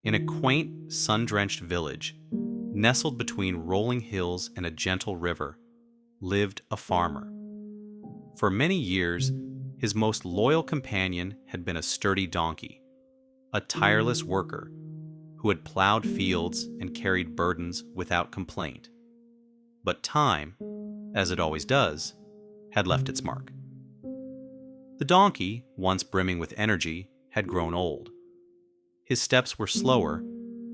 In a quaint, sun-drenched village, nestled between rolling hills and a gentle river, lived a farmer. For many years, his most loyal companion had been a sturdy donkey, a tireless worker who had plowed fields and carried burdens without complaint. But time, as it always does, had left its mark. The donkey, once brimming with energy, had grown old. His steps were slower,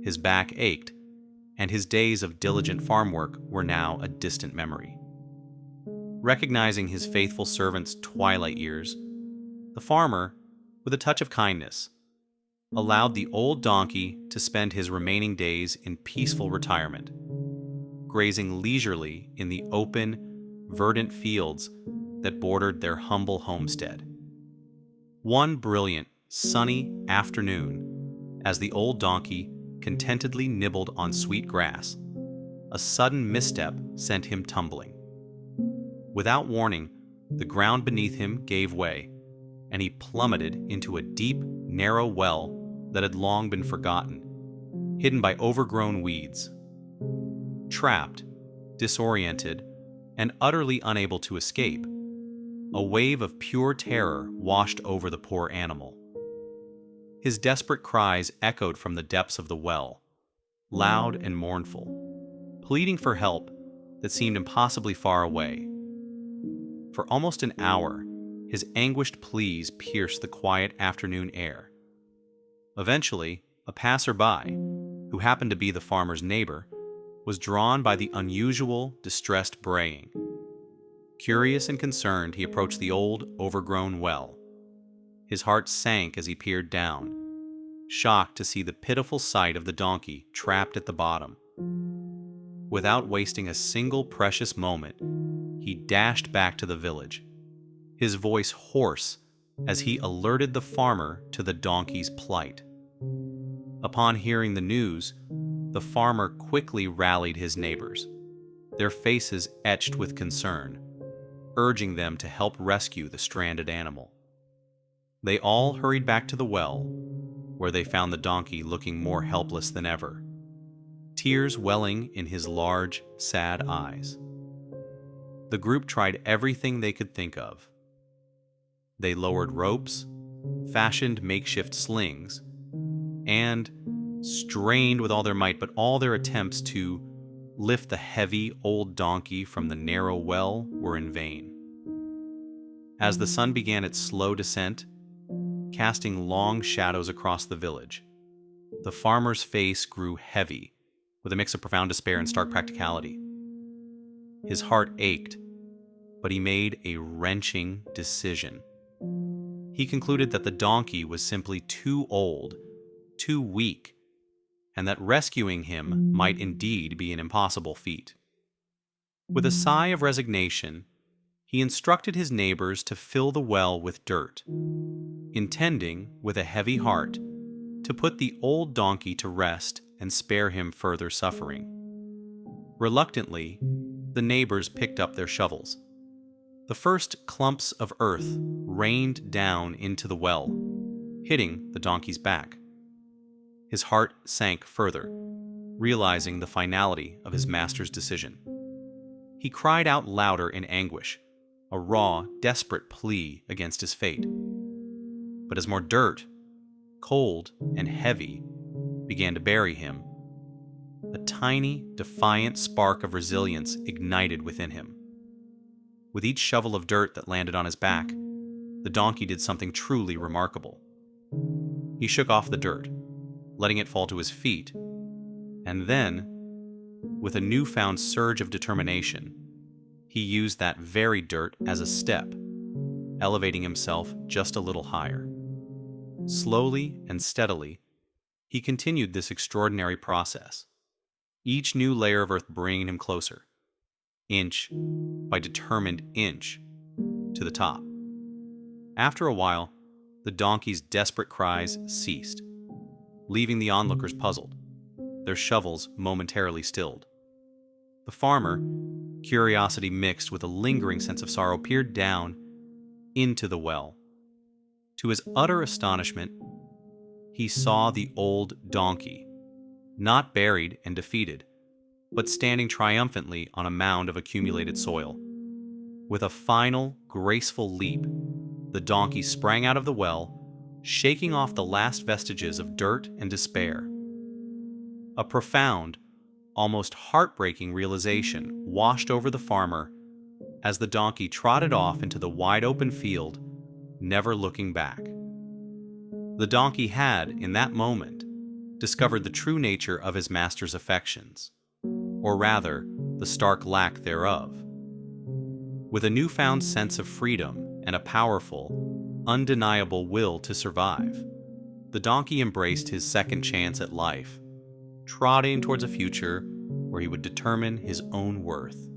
his back ached, and his days of diligent farm work were now a distant memory. Recognizing his faithful servant's twilight years, the farmer, with a touch of kindness, allowed the old donkey to spend his remaining days in peaceful retirement, grazing leisurely in the open, verdant fields that bordered their humble homestead. One brilliant, sunny afternoon, as the old donkey contentedly nibbled on sweet grass, a sudden misstep sent him tumbling. Without warning, the ground beneath him gave way, and he plummeted into a deep, narrow well that had long been forgotten, hidden by overgrown weeds. Trapped, disoriented, and utterly unable to escape, a wave of pure terror washed over the poor animal. His desperate cries echoed from the depths of the well, loud and mournful, pleading for help that seemed impossibly far away. For almost an hour, his anguished pleas pierced the quiet afternoon air. Eventually, a passerby, who happened to be the farmer's neighbor, was drawn by the unusual, distressed braying. Curious and concerned, he approached the old, overgrown well. His heart sank as he peered down, shocked to see the pitiful sight of the donkey trapped at the bottom. Without wasting a single precious moment, he dashed back to the village, his voice hoarse as he alerted the farmer to the donkey's plight. Upon hearing the news, the farmer quickly rallied his neighbors, their faces etched with concern, urging them to help rescue the stranded animal. They all hurried back to the well, where they found the donkey looking more helpless than ever, tears welling in his large, sad eyes. The group tried everything they could think of. They lowered ropes, fashioned makeshift slings, and strained with all their might, but all their attempts to lift the heavy old donkey from the narrow well were in vain. As the sun began its slow descent, casting long shadows across the village, the farmer's face grew heavy with a mix of profound despair and stark practicality. His heart ached, but he made a wrenching decision. He concluded that the donkey was simply too old, too weak, and that rescuing him might indeed be an impossible feat. With a sigh of resignation, he instructed his neighbors to fill the well with dirt, intending, with a heavy heart, to put the old donkey to rest and spare him further suffering. Reluctantly, the neighbors picked up their shovels. The first clumps of earth rained down into the well, hitting the donkey's back. His heart sank further, realizing the finality of his master's decision. He cried out louder in anguish, a raw, desperate plea against his fate. But as more dirt, cold and heavy, began to bury him, a tiny, defiant spark of resilience ignited within him. With each shovel of dirt that landed on his back, the donkey did something truly remarkable. He shook off the dirt, letting it fall to his feet, and then, with a newfound surge of determination, he used that very dirt as a step, elevating himself just a little higher. Slowly and steadily, he continued this extraordinary process, each new layer of earth bringing him closer, inch by determined inch, to the top. After a while, the donkey's desperate cries ceased, leaving the onlookers puzzled, their shovels momentarily stilled. The farmer, curiosity mixed with a lingering sense of sorrow, peered down into the well. To his utter astonishment, he saw the old donkey, not buried and defeated, but standing triumphantly on a mound of accumulated soil. With a final, graceful leap, the donkey sprang out of the well, shaking off the last vestiges of dirt and despair. A profound, almost heartbreaking realization washed over the farmer as the donkey trotted off into the wide-open field, never looking back. The donkey had, in that moment, discovered the true nature of his master's affections, or rather, the stark lack thereof. With a newfound sense of freedom and a powerful, undeniable will to survive, the donkey embraced his second chance at life, trotting towards a future where he would determine his own worth.